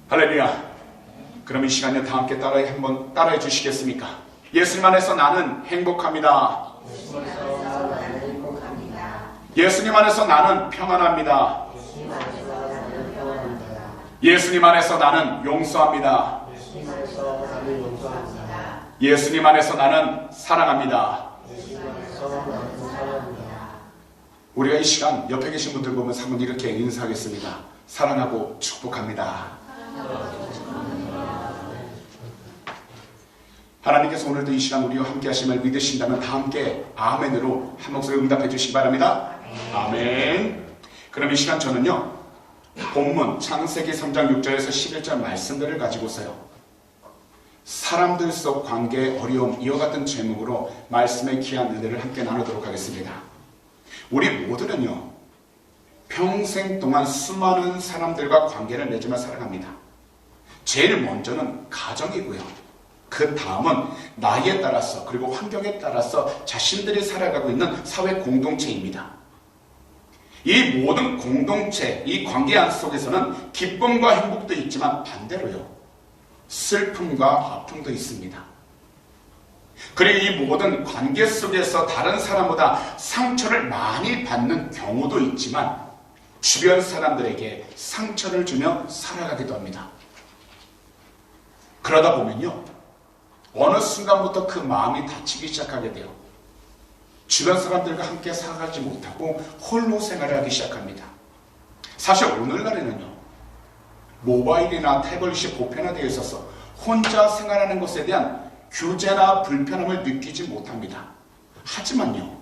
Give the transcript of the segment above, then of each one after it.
할렐루야. 그럼 이 시간에 다 함께 한번 따라해 주시겠습니까? 예수님 안에서 나는 행복합니다. 예수님 안에서 나는 평안합니다. 예수님 안에서 나는 용서합니다. 예수님 안에서 나는 사랑합니다. 우리가 이 시간 옆에 계신 분들 보면서 한번 이렇게 인사하겠습니다. 사랑하고 축복합니다. 하나님께서 오늘도 이 시간 우리와 함께 하심을 믿으신다면 다 함께 아멘으로 한 목소리 응답해 주시기 바랍니다. 아멘. 그럼 이 시간 저는요, 본문 창세기 3장 6절에서 11절 말씀들을 가지고서요, 사람들 속 관계의 어려움, 이와 같은 제목으로 말씀의 귀한 은혜를 함께 나누도록 하겠습니다. 우리 모두는요, 평생 동안 수많은 사람들과 관계를 맺으며 살아갑니다. 제일 먼저는 가정이고요, 그 다음은 나이에 따라서 그리고 환경에 따라서 자신들이 살아가고 있는 사회 공동체입니다. 이 모든 공동체, 이 관계 안 속에서는 기쁨과 행복도 있지만 반대로요, 슬픔과 아픔도 있습니다. 그리고 이 모든 관계 속에서 다른 사람보다 상처를 많이 받는 경우도 있지만 주변 사람들에게 상처를 주며 살아가기도 합니다. 그러다 보면요, 어느 순간부터 그 마음이 다치기 시작하게 돼요. 주변 사람들과 함께 살아가지 못하고 홀로 생활을 하기 시작합니다. 사실 오늘날에는요, 모바일이나 태블릿이 보편화되어 있어서 혼자 생활하는 것에 대한 규제나 불편함을 느끼지 못합니다. 하지만요,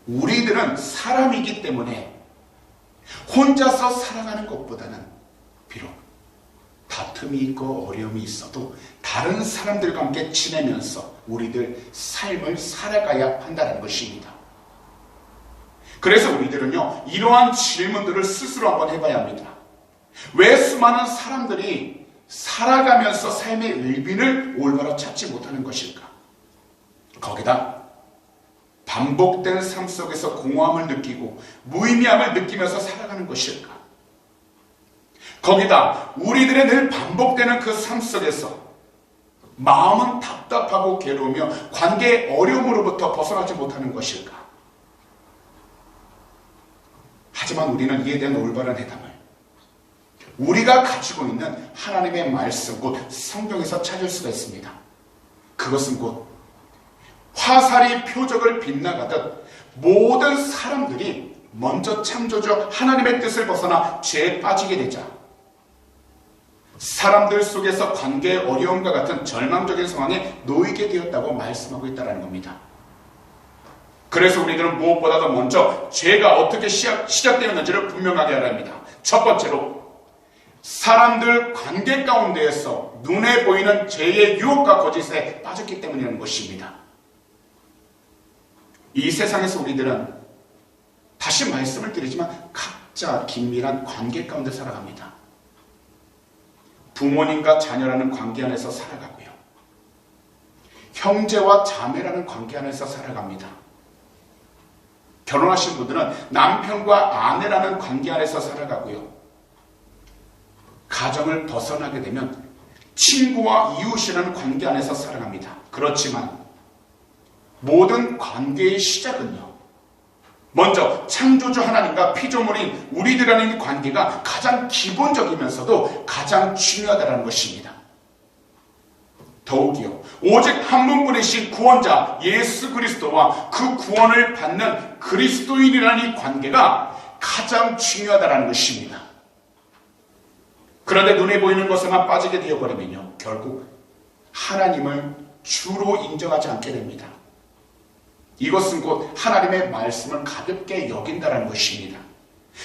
우리들은 사람이기 때문에 혼자서 살아가는 것보다는 비록 다툼이 있고 어려움이 있어도 다른 사람들과 함께 지내면서 우리들 삶을 살아가야 한다는 것입니다. 그래서 우리들은요, 이러한 질문들을 스스로 한번 해봐야 합니다. 왜 수많은 사람들이 살아가면서 삶의 의미를 올바로 찾지 못하는 것일까? 거기다 반복된 삶 속에서 공허함을 느끼고 무의미함을 느끼면서 살아가는 것일까? 거기다 우리들의 늘 반복되는 그 삶 속에서 마음은 답답하고 괴로우며 관계의 어려움으로부터 벗어나지 못하는 것일까? 하지만 우리는 이에 대한 올바른 해답을 우리가 가지고 있는 하나님의 말씀, 곧 성경에서 찾을 수가 있습니다. 그것은 곧 화살이 표적을 빗나가듯 모든 사람들이 먼저 창조주 하나님의 뜻을 벗어나 죄에 빠지게 되자 사람들 속에서 관계의 어려움과 같은 절망적인 상황에 놓이게 되었다고 말씀하고 있다는 겁니다. 그래서 우리들은 무엇보다도 먼저 죄가 어떻게 시작되었는지를 분명하게 알아야 합니다. 첫 번째로 사람들 관계 가운데에서 눈에 보이는 죄의 유혹과 거짓에 빠졌기 때문이라는 것입니다. 이 세상에서 우리들은 다시 말씀을 드리지만 각자 긴밀한 관계 가운데 살아갑니다. 부모님과 자녀라는 관계 안에서 살아가고요, 형제와 자매라는 관계 안에서 살아갑니다. 결혼하신 분들은 남편과 아내라는 관계 안에서 살아가고요, 가정을 벗어나게 되면 친구와 이웃이라는 관계 안에서 살아갑니다. 그렇지만 모든 관계의 시작은요, 먼저 창조주 하나님과 피조물인 우리들이라는 관계가 가장 기본적이면서도 가장 중요하다는 것입니다. 더욱이요, 오직 한 분뿐이신 구원자 예수 그리스도와 그 구원을 받는 그리스도인이라는 이 관계가 가장 중요하다는 것입니다. 그런데 눈에 보이는 것에만 빠지게 되어버리면요, 결국 하나님을 주로 인정하지 않게 됩니다. 이것은 곧 하나님의 말씀을 가볍게 여긴다는 것입니다.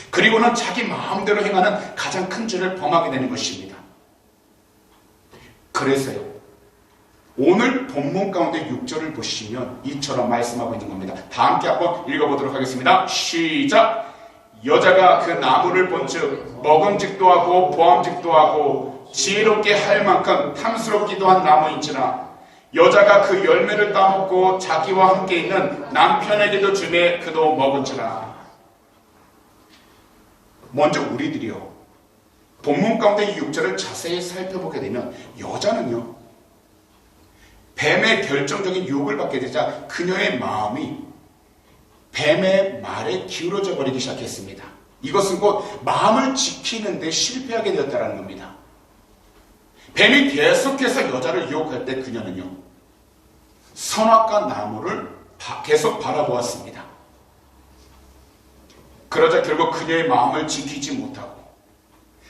그리고는 자기 마음대로 행하는 가장 큰 죄를 범하게 되는 것입니다. 그래서요, 오늘 본문 가운데 6절을 보시면 이처럼 말씀하고 있는 겁니다. 다 함께 한번 읽어보도록 하겠습니다. 시작! 여자가 그 나무를 본즉 먹음직도 하고 보암직도 하고 지혜롭게 할 만큼 탐스럽기도 한 나무인지라 여자가 그 열매를 따먹고 자기와 함께 있는 남편에게도 주매 그도 먹은지라. 먼저 우리들이요, 본문 가운데 이 6절을 자세히 살펴보게 되면 여자는요, 뱀의 결정적인 유혹을 받게 되자 그녀의 마음이 뱀의 말에 기울어져 버리기 시작했습니다. 이것은 곧 마음을 지키는 데 실패하게 되었다는 겁니다. 뱀이 계속해서 여자를 유혹할 때 그녀는요, 선악과 나무를 계속 바라보았습니다. 그러자 결국 그녀의 마음을 지키지 못하고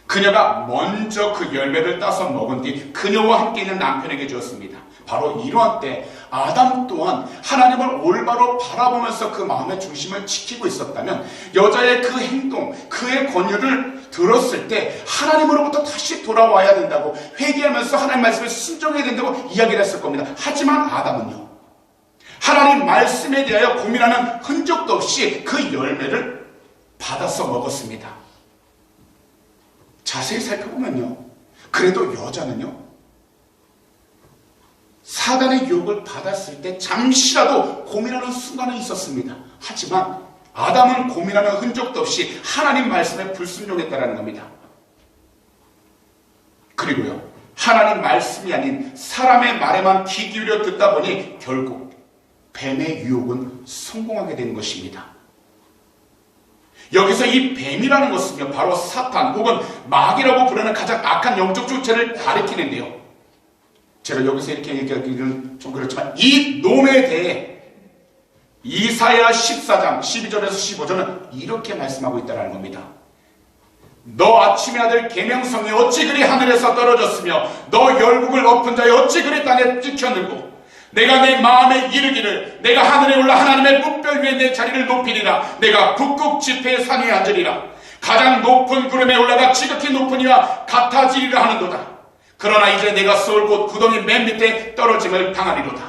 그녀가 먼저 그 열매를 따서 먹은 뒤 그녀와 함께 있는 남편에게 주었습니다. 바로 이러한 때 아담 또한 하나님을 올바로 바라보면서 그 마음의 중심을 지키고 있었다면 여자의 그 행동, 그의 권유를 들었을 때 하나님으로부터 다시 돌아와야 된다고 회개하면서 하나님 말씀에 순종해야 된다고 이야기를 했을 겁니다. 하지만 아담은요, 하나님 말씀에 대하여 고민하는 흔적도 없이 그 열매를 받아서 먹었습니다. 자세히 살펴보면요, 그래도 여자는요, 사단의 유혹을 받았을 때 잠시라도 고민하는 순간은 있었습니다. 하지만 아담은 고민하는 흔적도 없이 하나님 말씀에 불순종했다는 겁니다. 그리고요, 하나님 말씀이 아닌 사람의 말에만 귀 기울여 듣다 보니 결국 뱀의 유혹은 성공하게 된 것입니다. 여기서 이 뱀이라는 것은요, 바로 사탄 혹은 마귀라고 부르는 가장 악한 영적 주체를 가리키는데요, 제가 여기서 이렇게 얘기하기는 좀 그렇지만 이 놈에 대해 이사야 14장 12절에서 15절은 이렇게 말씀하고 있다는 겁니다. 너 아침의 아들 계명성이 어찌 그리 하늘에서 떨어졌으며 너 열국을 엎은 자여 어찌 그리 땅에 찍혔는고 내가 내 마음에 이르기를 내가 하늘에 올라 하나님의 뭇별 위에 내 자리를 높이리라. 내가 북극 지폐의 산 위에 앉으리라. 가장 높은 구름에 올라가 지극히 높은 이와 같아지리라 하는도다. 그러나 이제 내가 쏠 곳 구덩이 맨 밑에 떨어짐을 당하리로다.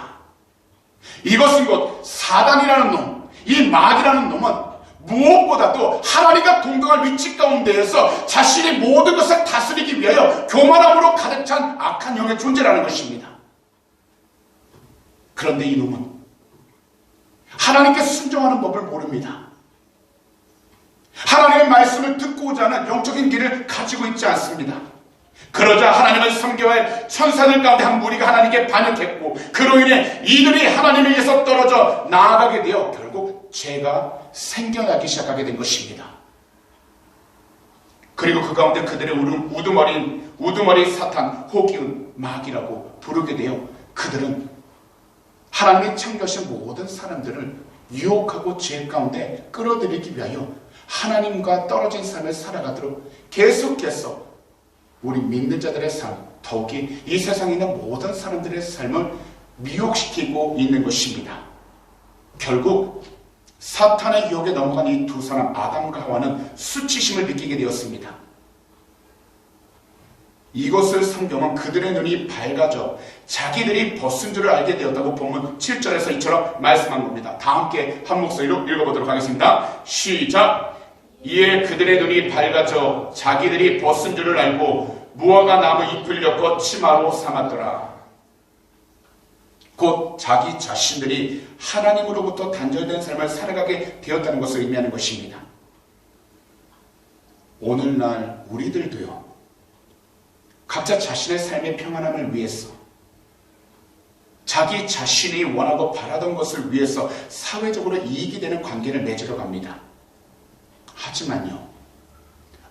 이것은 곧 사단이라는 놈, 이 마귀라는 놈은 무엇보다도 하나님과 동등할 위치 가운데에서 자신의 모든 것을 다스리기 위하여 교만함으로 가득 찬 악한 영의 존재라는 것입니다. 그런데 이 놈은 하나님께 순종하는 법을 모릅니다. 하나님의 말씀을 듣고자 하는 영적인 길을 가지고 있지 않습니다. 그러자 하나님을 섬겨야 할 천사들 가운데 한 무리가 하나님께 반역했고 그로 인해 이들이 하나님에 의해서 떨어져 나아가게 되어 결국 죄가 생겨나기 시작하게 된 것입니다. 그리고 그 가운데 그들의 우두머리 사탄 혹은 마귀라고 부르게 되어 그들은 하나님의 창조하신 모든 사람들을 유혹하고 죄 가운데 끌어들이기 위하여 하나님과 떨어진 삶을 살아가도록 계속해서 우리 믿는 자들의 삶, 더욱이 이 세상에 있는 모든 사람들의 삶을 미혹시키고 있는 것입니다. 결국 사탄의 유혹에 넘어간 이 두 사람 아담과 하와는 수치심을 느끼게 되었습니다. 이것을 성경은 그들의 눈이 밝아져 자기들이 벗은 줄을 알게 되었다고 본문 7절에서 이처럼 말씀한 겁니다. 다 함께 한 목소리로 읽어보도록 하겠습니다. 시작! 이에 그들의 눈이 밝아져 자기들이 벗은 줄을 알고 무화과 나무 잎을 엮어 치마로 삼았더라. 곧 자기 자신들이 하나님으로부터 단절된 삶을 살아가게 되었다는 것을 의미하는 것입니다. 오늘날 우리들도요, 각자 자신의 삶의 평안함을 위해서 자기 자신이 원하고 바라던 것을 위해서 사회적으로 이익이 되는 관계를 맺으러 갑니다. 하지만요,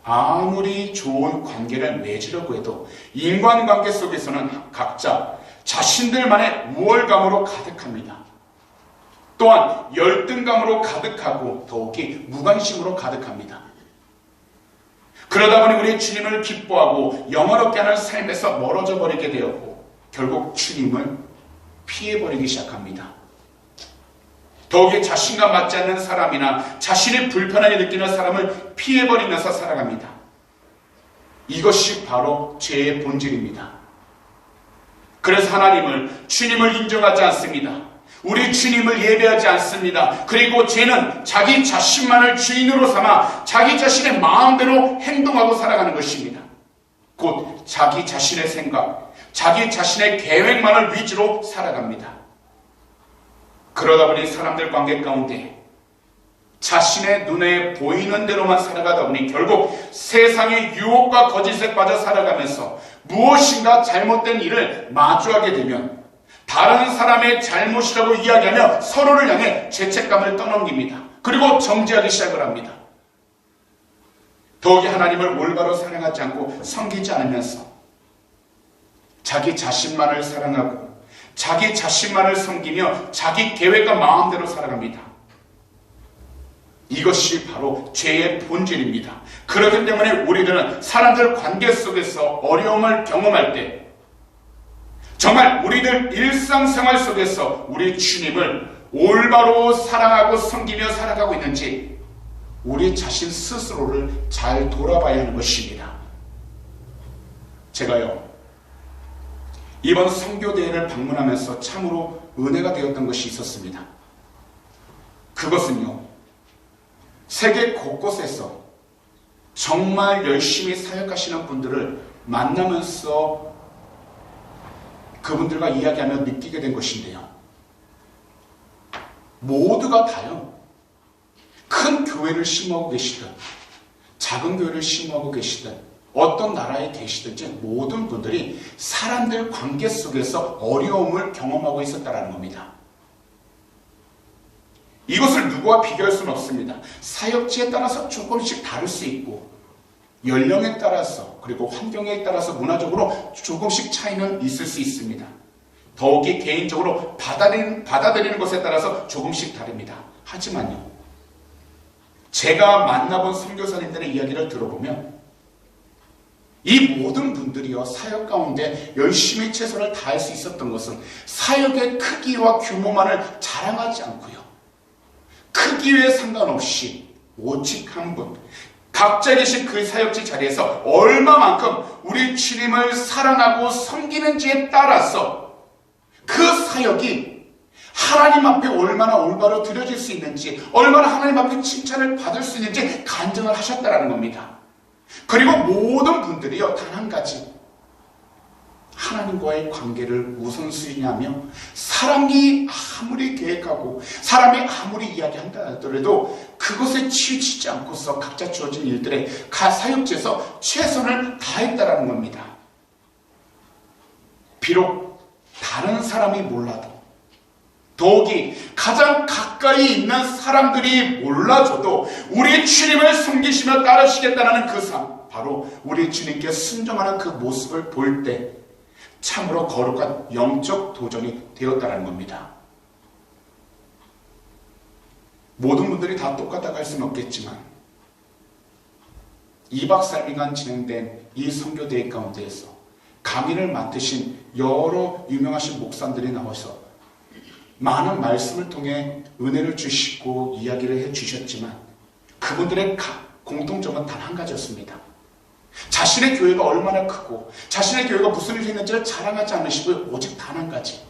아무리 좋은 관계를 맺으려고 해도 인간관계 속에서는 각자 자신들만의 우월감으로 가득합니다. 또한 열등감으로 가득하고 더욱이 무관심으로 가득합니다. 그러다 보니 우리 주님을 기뻐하고 영화롭게 하는 삶에서 멀어져 버리게 되었고 결국 주님을 피해버리기 시작합니다. 더욱이 자신과 맞지 않는 사람이나 자신이 불편하게 느끼는 사람을 피해버리면서 살아갑니다. 이것이 바로 죄의 본질입니다. 그래서 주님을 인정하지 않습니다. 우리 주님을 예배하지 않습니다. 그리고 죄는 자기 자신만을 주인으로 삼아 자기 자신의 마음대로 행동하고 살아가는 것입니다. 곧 자기 자신의 생각, 자기 자신의 계획만을 위주로 살아갑니다. 그러다 보니 사람들 관계 가운데 자신의 눈에 보이는 대로만 살아가다 보니 결국 세상의 유혹과 거짓에 빠져 살아가면서 무엇인가 잘못된 일을 마주하게 되면 다른 사람의 잘못이라고 이야기하며 서로를 향해 죄책감을 떠넘깁니다. 그리고 정죄하기 시작을 합니다. 더욱이 하나님을 올바로 사랑하지 않고 섬기지 않으면서 자기 자신만을 사랑하고 자기 자신만을 섬기며 자기 계획과 마음대로 살아갑니다. 이것이 바로 죄의 본질입니다. 그렇기 때문에 우리들은 사람들 관계 속에서 어려움을 경험할 때 정말 우리들 일상생활 속에서 우리 주님을 올바로 사랑하고 섬기며 살아가고 있는지 우리 자신 스스로를 잘 돌아봐야 하는 것입니다. 제가요, 이번 선교대회를 방문하면서 참으로 은혜가 되었던 것이 있었습니다. 그것은요, 세계 곳곳에서 정말 열심히 사역하시는 분들을 만나면서 그분들과 이야기하며 느끼게 된 것인데요. 모두가 다요, 큰 교회를 심어하고 계시든 작은 교회를 심어하고 계시든 어떤 나라에 계시든지 모든 분들이 사람들 관계 속에서 어려움을 경험하고 있었다는 겁니다. 이것을 누구와 비교할 수는 없습니다. 사역지에 따라서 조금씩 다를 수 있고 연령에 따라서 그리고 환경에 따라서 문화적으로 조금씩 차이는 있을 수 있습니다. 더욱이 개인적으로 받아들이는 것에 따라서 조금씩 다릅니다. 하지만요, 제가 만나본 선교사님들의 이야기를 들어보면 이 모든 분들이요, 사역 가운데 열심히 최선을 다할 수 있었던 것은 사역의 크기와 규모만을 자랑하지 않고요, 크기에 상관없이 오직 한 분, 각자 계신 그 사역지 자리에서 얼마만큼 우리 주님을 사랑하고 섬기는지에 따라서 그 사역이 하나님 앞에 얼마나 올바로 드려질 수 있는지, 얼마나 하나님 앞에 칭찬을 받을 수 있는지 간증을 하셨다는 겁니다. 그리고 모든 분들이요, 단 한 가지, 하나님과의 관계를 우선순위하며 사람이 아무리 계획하고 사람이 아무리 이야기한다 하더라도 그것에 치우치지 않고서 각자 주어진 일들에 사역지에서 최선을 다했다라는 겁니다. 비록 다른 사람이 몰라도, 더욱이 가장 가까이 있는 사람들이 몰라줘도 우리 주님을 섬기시며 따르시겠다는 그 삶, 바로 우리 주님께 순종하는 그 모습을 볼 때 참으로 거룩한 영적 도전이 되었다는 겁니다. 모든 분들이 다 똑같다고 할 수는 없겠지만 2박 3일간 진행된 이 선교대회 가운데에서 강의를 맡으신 여러 유명하신 목사님들이 나와서 많은 말씀을 통해 은혜를 주시고 이야기를 해주셨지만 그분들의 공통점은 단 한 가지였습니다. 자신의 교회가 얼마나 크고 자신의 교회가 무슨 일을 했는지를 자랑하지 않으시고 오직 단 한 가지,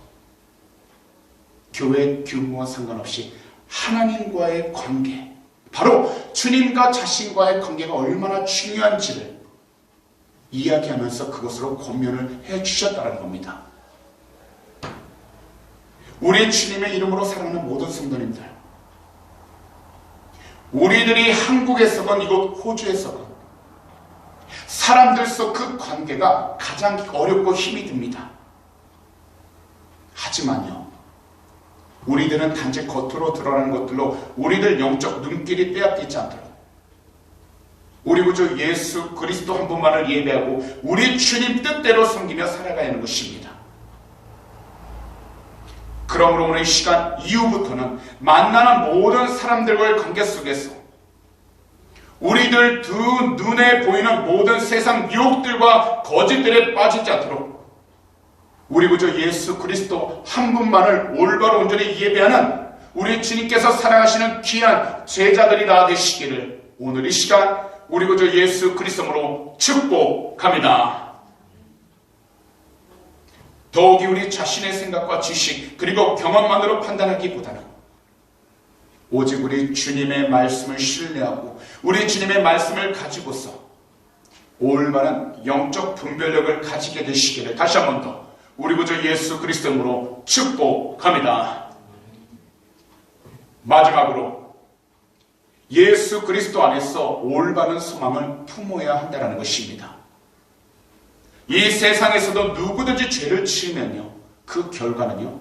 교회 규모와 상관없이 하나님과의 관계, 바로 주님과 자신과의 관계가 얼마나 중요한지를 이야기하면서 그것으로 권면을 해주셨다는 겁니다. 우리 주님의 이름으로 사랑하는 모든 성도님들, 우리들이 한국에서건 이곳 호주에서건 사람들 속 그 관계가 가장 어렵고 힘이 듭니다. 하지만요, 우리들은 단지 겉으로 드러나는 것들로 우리들 영적 눈길이 빼앗기지 않도록 우리 구주 예수 그리스도 한 분만을 예배하고 우리 주님 뜻대로 섬기며 살아가야 하는 것입니다. 그러므로 오늘 이 시간 이후부터는 만나는 모든 사람들과의 관계 속에서 우리들 두 눈에 보이는 모든 세상 유혹들과 거짓들에 빠지지 않도록 우리 구주 예수 그리스도 한 분만을 올바로 온전히 예배하는 우리 주님께서 사랑하시는 귀한 제자들이 다 되시기를 오늘 이 시간 우리 구주 예수 그리스도로 축복합니다. 더욱이 우리 자신의 생각과 지식 그리고 경험만으로 판단하기보다는 오직 우리 주님의 말씀을 신뢰하고 우리 주님의 말씀을 가지고서 올바른 영적 분별력을 가지게 되시기를 다시 한 번 더 우리 구주 예수 그리스도로 축복합니다. 마지막으로 예수 그리스도 안에서 올바른 소망을 품어야 한다는 것입니다. 이 세상에서도 누구든지 죄를 지으면요, 그 결과는요,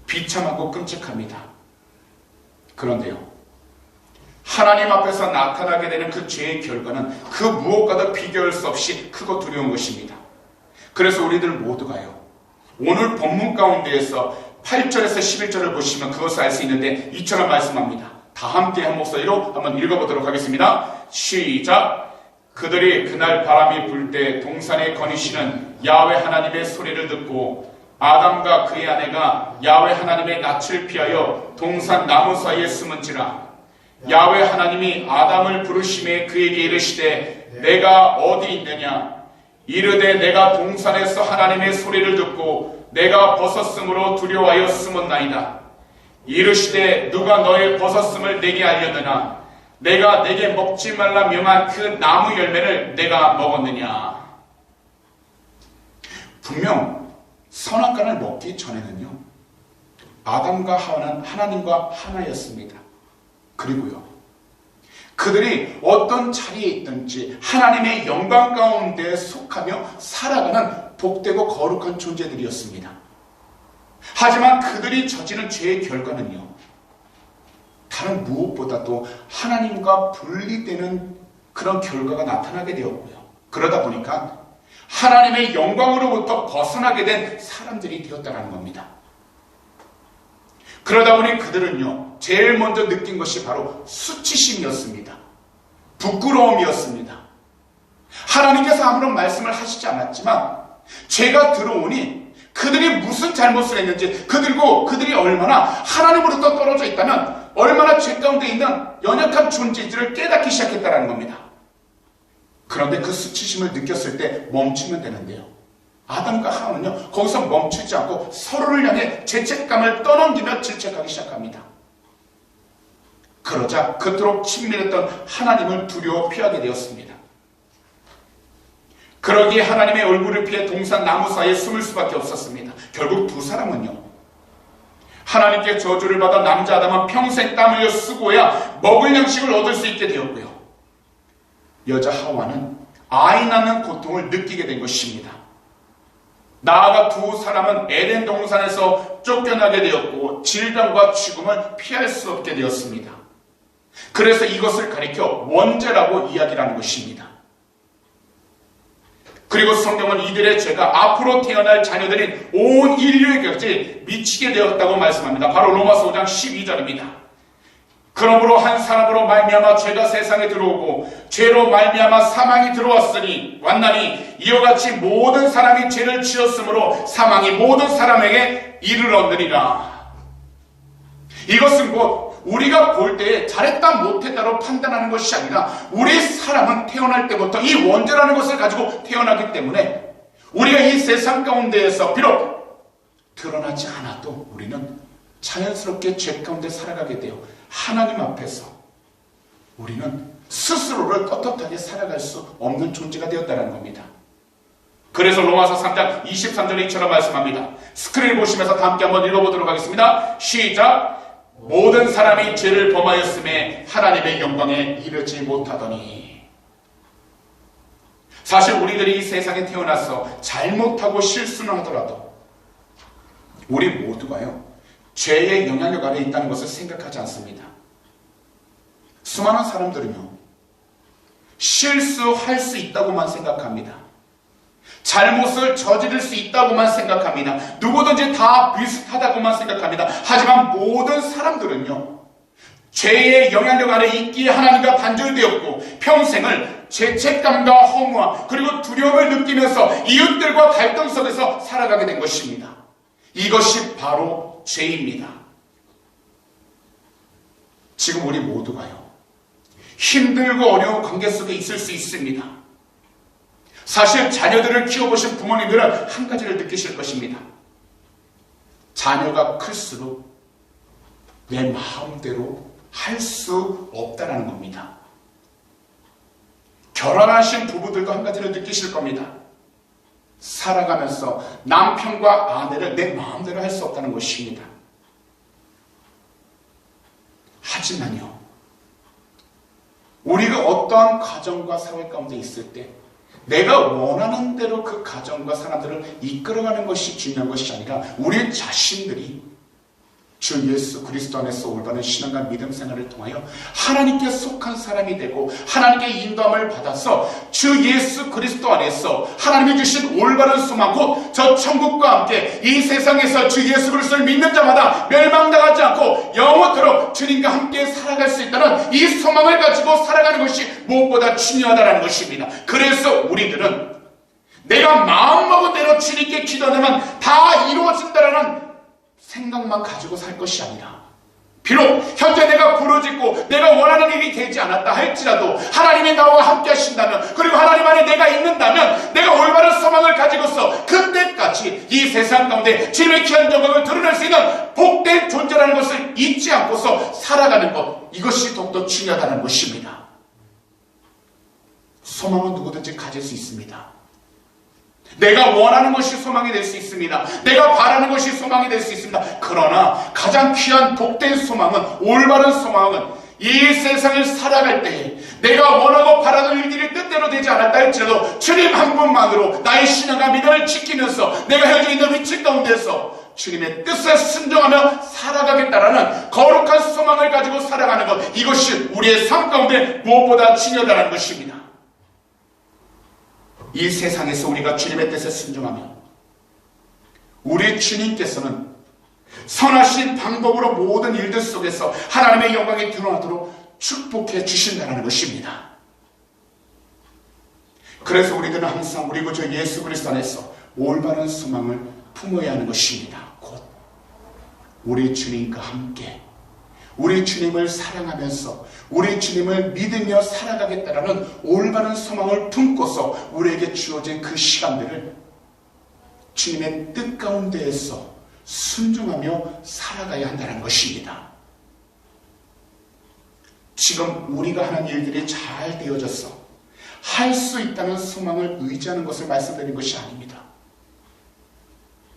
비참하고 끔찍합니다. 그런데요, 하나님 앞에서 나타나게 되는 그 죄의 결과는 그 무엇과도 비교할 수 없이 크고 두려운 것입니다. 그래서 우리들 모두가요, 오늘 본문 가운데에서 8절에서 11절을 보시면 그것을 알 수 있는데 이처럼 말씀합니다. 다 함께 한 목소리로 한번 읽어보도록 하겠습니다. 시작! 그들이 그날 바람이 불 때 동산에 거니시는 야훼 하나님의 소리를 듣고 아담과 그의 아내가 야훼 하나님의 낯을 피하여 동산 나무 사이에 숨은지라. 야훼 하나님이 아담을 부르심에 그에게 이르시되 내가 어디 있느냐? 이르되 내가 동산에서 하나님의 소리를 듣고 내가 벗었으므로 두려워하여 숨었나이다. 이르시되 누가 너의 벗었음을 내게 알렸느냐? 내가 내게 먹지 말라 명한 그 나무 열매를 내가 먹었느냐? 분명 선악과를 먹기 전에는요, 아담과 하와는 하나님과 하나였습니다. 그리고요, 그들이 어떤 자리에 있든지 하나님의 영광 가운데 속하며 살아가는 복되고 거룩한 존재들이었습니다. 하지만 그들이 저지른 죄의 결과는요, 다른 무엇보다도 하나님과 분리되는 그런 결과가 나타나게 되었고요. 그러다 보니까 하나님의 영광으로부터 벗어나게 된 사람들이 되었다는 겁니다. 그러다 보니 그들은요, 제일 먼저 느낀 것이 바로 수치심이었습니다. 부끄러움이었습니다. 하나님께서 아무런 말씀을 하시지 않았지만 죄가 들어오니 그들이 무슨 잘못을 했는지, 그들이 얼마나 하나님으로부터 떨어져 있다면 얼마나 죄 가운데 있는 연약한 존재들을 깨닫기 시작했다는 겁니다. 그런데 그 수치심을 느꼈을 때 멈추면 되는데요, 아담과 하와는요, 거기서 멈추지 않고 서로를 향해 죄책감을 떠넘기며 질책하기 시작합니다. 그러자 그토록 친밀했던 하나님을 두려워 피하게 되었습니다. 그러기에 하나님의 얼굴을 피해 동산 나무 사이에 숨을 수밖에 없었습니다. 결국 두 사람은요, 하나님께 저주를 받아 남자 아담은 평생 땀 흘려 쓰고야 먹을 양식을 얻을 수 있게 되었고요, 여자 하와는 아이 낳는 고통을 느끼게 된 것입니다. 나아가 두 사람은 에덴 동산에서 쫓겨나게 되었고 질병과 죽음을 피할 수 없게 되었습니다. 그래서 이것을 가리켜 원죄라고 이야기하는 것입니다. 그리고 성경은 이들의 죄가 앞으로 태어날 자녀들인 온 인류에게까지 미치게 되었다고 말씀합니다. 바로 로마서 5장 12절입니다. 그러므로 한 사람으로 말미암아 죄가 세상에 들어오고 죄로 말미암아 사망이 들어왔으니 완나니 이와 같이 모든 사람이 죄를 지었으므로 사망이 모든 사람에게 이르렀느니라. 이것은 곧 우리가 볼 때 잘했다 못했다로 판단하는 것이 아니라 우리 사람은 태어날 때부터 이 원죄라는 것을 가지고 태어나기 때문에 우리가 이 세상 가운데에서 비록 드러나지 않아도 우리는 자연스럽게 죄 가운데 살아가게 돼요. 하나님 앞에서 우리는 스스로를 떳떳하게 살아갈 수 없는 존재가 되었다는 겁니다. 그래서 로마서 3장 23절에 이처럼 말씀합니다. 스크린을 보시면서 다 함께 한번 읽어보도록 하겠습니다. 시작! 모든 사람이 죄를 범하였음에 하나님의 영광에 이르지 못하더니. 사실 우리들이 이 세상에 태어나서 잘못하고 실수는 하더라도 우리 모두가요, 죄의 영향력 아래에 있다는 것을 생각하지 않습니다. 수많은 사람들은요, 실수할 수 있다고만 생각합니다. 잘못을 저지를 수 있다고만 생각합니다. 누구든지 다 비슷하다고만 생각합니다. 하지만 모든 사람들은요, 죄의 영향력 아래 있기에 하나님과 단절되었고 평생을 죄책감과 허무함 그리고 두려움을 느끼면서 이웃들과 갈등 속에서 살아가게 된 것입니다. 이것이 바로 죄입니다. 지금 우리 모두가요, 힘들고 어려운 관계 속에 있을 수 있습니다. 사실 자녀들을 키워보신 부모님들은 한 가지를 느끼실 것입니다. 자녀가 클수록 내 마음대로 할 수 없다는 겁니다. 결혼하신 부부들도 한 가지를 느끼실 겁니다. 살아가면서 남편과 아내를 내 마음대로 할 수 없다는 것입니다. 하지만요, 우리가 어떠한 가정과 사회 가운데 있을 때 내가 원하는 대로 그 가정과 사람들을 이끌어가는 것이 중요한 것이 아니라 우리 자신들이 주 예수 그리스도 안에서 올바른 신앙과 믿음 생활을 통하여 하나님께 속한 사람이 되고 하나님께 인도함을 받아서 주 예수 그리스도 안에서 하나님이 주신 올바른 소망 곧 저 천국과 함께 이 세상에서 주 예수 그리스도를 믿는 자마다 멸망당하지 않고 영원토록 주님과 함께 살아갈 수 있다는 이 소망을 가지고 살아가는 것이 무엇보다 중요하다는 것입니다. 그래서 우리들은 내가 마음먹은 대로 주님께 기도하면 다 이루어진다라는 생각만 가지고 살 것이 아니라 비록 현재 내가 부르짖고 내가 원하는 일이 되지 않았다 할지라도 하나님이 나와 함께 하신다면 그리고 하나님 안에 내가 있는다면 내가 올바른 소망을 가지고서 그때까지 이 세상 가운데 주님의 귀한 영광을 드러낼 수 있는 복된 존재라는 것을 잊지 않고서 살아가는 것, 이것이 더욱더 중요하다는 것입니다. 소망은 누구든지 가질 수 있습니다. 내가 원하는 것이 소망이 될 수 있습니다. 내가 바라는 것이 소망이 될 수 있습니다. 그러나 가장 귀한 복된 소망은, 올바른 소망은 이 세상을 살아갈 때에 내가 원하고 바라는 일들이 뜻대로 되지 않았다 할지라도 주님 한 분만으로 나의 신앙과 믿음을 지키면서 내가 현재 있는 위치 가운데서 주님의 뜻에 순종하며 살아가겠다라는 거룩한 소망을 가지고 살아가는 것, 이것이 우리의 삶 가운데 무엇보다 중요하다는 것입니다. 이 세상에서 우리가 주님의 뜻에 순종하면 우리 주님께서는 선하신 방법으로 모든 일들 속에서 하나님의 영광이 드러나도록 축복해 주신다는 것입니다. 그래서 우리들은 항상 우리 구주 예수 그리스도 안에서 올바른 소망을 품어야 하는 것입니다. 곧 우리 주님과 함께 우리 주님을 사랑하면서 우리 주님을 믿으며 살아가겠다라는 올바른 소망을 품고서 우리에게 주어진 그 시간들을 주님의 뜻 가운데에서 순종하며 살아가야 한다는 것입니다. 지금 우리가 하는 일들이 잘 되어져서 할 수 있다는 소망을 의지하는 것을 말씀드린 것이 아닙니다.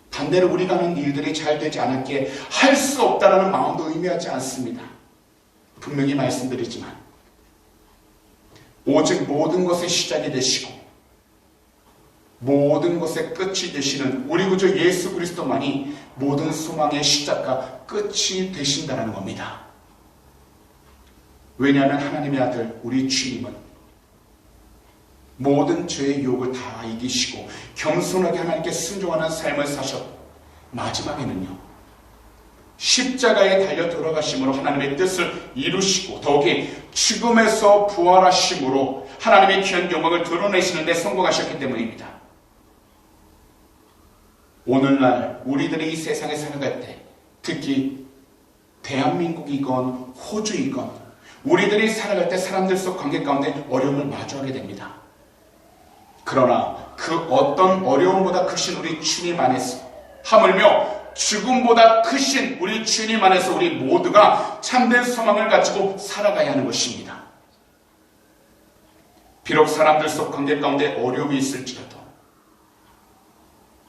반대로 우리가 하는 일들이 잘 되지 않았기에 할 수 없다라는 마음도 의미하지 않습니다. 분명히 말씀드리지만 오직 모든 것의 시작이 되시고 모든 것의 끝이 되시는 우리 구주 예수 그리스도만이 모든 소망의 시작과 끝이 되신다는 겁니다. 왜냐하면 하나님의 아들 우리 주님은 모든 죄의 유혹을 다 이기시고 겸손하게 하나님께 순종하는 삶을 사셨고 마지막에는요 십자가에 달려 돌아가심으로 하나님의 뜻을 이루시고 더욱이 죽음에서 부활하심으로 하나님의 귀한 영광을 드러내시는 데 성공하셨기 때문입니다. 오늘날 우리들이 이 세상에 살아갈 때 특히 대한민국이건 호주이건 우리들이 살아갈 때 사람들 속 관계 가운데 어려움을 마주하게 됩니다. 그러나 그 어떤 어려움보다 크신 우리 주님 안에서 하물며 죽음보다 크신 우리 주님 안에서 우리 모두가 참된 소망을 가지고 살아가야 하는 것입니다. 비록 사람들 속 관계 가운데 어려움이 있을지라도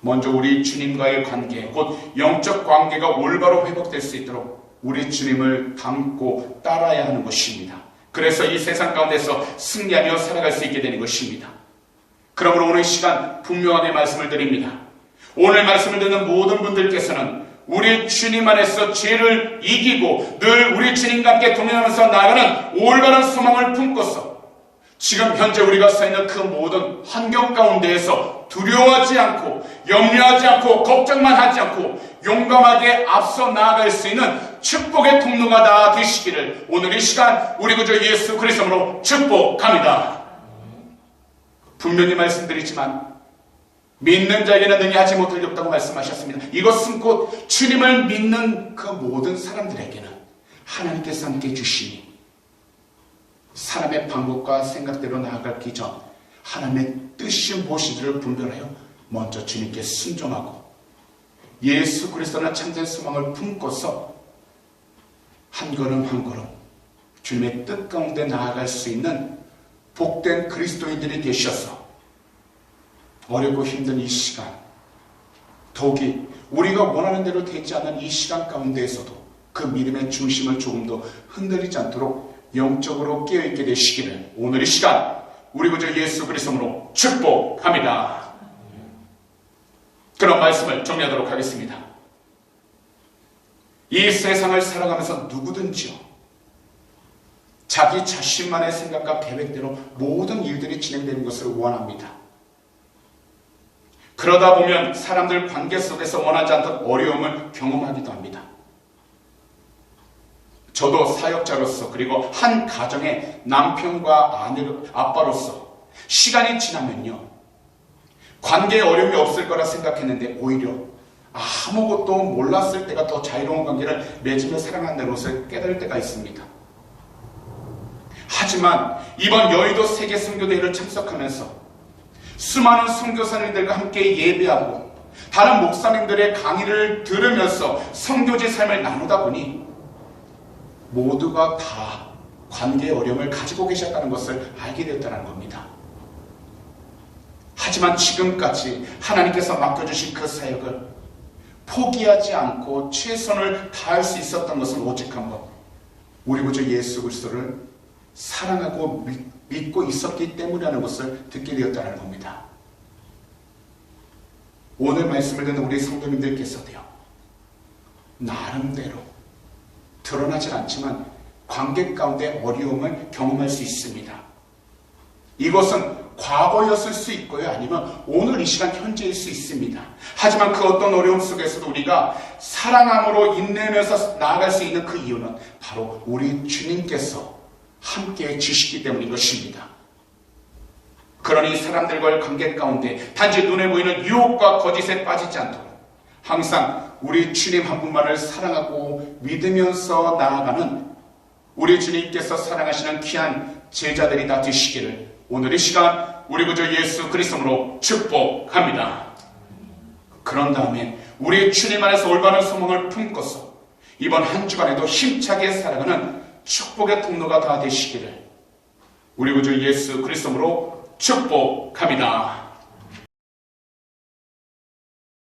먼저 우리 주님과의 관계, 곧 영적 관계가 올바로 회복될 수 있도록 우리 주님을 닮고 따라야 하는 것입니다. 그래서 이 세상 가운데서 승리하며 살아갈 수 있게 되는 것입니다. 그러므로 오늘 시간 분명하게 말씀을 드립니다. 오늘 말씀을 듣는 모든 분들께서는 우리 주님 안에서 죄를 이기고 늘 우리 주님과 함께 동행하면서 나아가는 올바른 소망을 품고서 지금 현재 우리가 서 있는 그 모든 환경 가운데에서 두려워하지 않고 염려하지 않고 걱정만 하지 않고 용감하게 앞서 나아갈 수 있는 축복의 통로가 다 되시기를 오늘 이 시간 우리 구주 예수 그리스도로 축복합니다. 분명히 말씀드리지만 믿는 자에게는 능히 하지 못할 게 없다고 말씀하셨습니다. 이것은 곧 주님을 믿는 그 모든 사람들에게는 하나님께서 함께 주시니 사람의 방법과 생각대로 나아가기 전 하나님의 뜻이 무엇인지를 분별하여 먼저 주님께 순종하고 예수 그리스도는 참된 소망을 품고서 한 걸음 한 걸음 주님의 뜻 가운데 나아갈 수 있는 복된 그리스도인들이 되셔서 어렵고 힘든 이 시간, 더욱이 우리가 원하는 대로 되지 않는 이 시간 가운데에서도 그 믿음의 중심을 조금도 흔들리지 않도록 영적으로 깨어있게 되시기를 오늘 이 시간 우리 구주 예수 그리스도로 축복합니다. 그런 말씀을 정리하도록 하겠습니다. 이 세상을 살아가면서 누구든지요, 자기 자신만의 생각과 계획대로 모든 일들이 진행되는 것을 원합니다. 그러다 보면 사람들 관계 속에서 원하지 않던 어려움을 경험하기도 합니다. 저도 사역자로서 그리고 한 가정의 남편과 아빠로서 시간이 지나면요, 관계에 어려움이 없을 거라 생각했는데 오히려 아무것도 몰랐을 때가 더 자유로운 관계를 맺으며 살아간다는 것을 깨달을 때가 있습니다. 하지만 이번 여의도 세계 선교대회를 참석하면서 수많은 선교사님들과 함께 예배하고 다른 목사님들의 강의를 들으면서 선교지 삶을 나누다 보니 모두가 다 관계의 어려움을 가지고 계셨다는 것을 알게 되었다는 겁니다. 하지만 지금까지 하나님께서 맡겨주신 그 사역을 포기하지 않고 최선을 다할 수 있었던 것은 오직 한 번, 우리 구주 예수 그리스도를 사랑하고 믿고 있었기 때문이라는 것을 듣게 되었다는 겁니다. 오늘 말씀을 듣는 우리 성도님들께서도요, 나름대로 드러나진 않지만 관계 가운데 어려움을 경험할 수 있습니다. 이것은 과거였을 수 있고요, 아니면 오늘 이 시간 현재일 수 있습니다. 하지만 그 어떤 어려움 속에서도 우리가 사랑함으로 인내하면서 나아갈 수 있는 그 이유는 바로 우리 주님께서 함께해 주시기 때문인 것입니다. 그러니 사람들과의 관계 가운데 단지 눈에 보이는 유혹과 거짓에 빠지지 않도록 항상 우리 주님 한 분만을 사랑하고 믿으면서 나아가는 우리 주님께서 사랑하시는 귀한 제자들이 다 되시기를 오늘 이 시간 우리 구주 예수 그리스도로 축복합니다. 그런 다음에 우리 주님 안에서 올바른 소망을 품고서 이번 한 주간에도 힘차게 살아가는 축복의 통로가 다 되시기를 우리 구주 예수 그리스도로 축복합니다.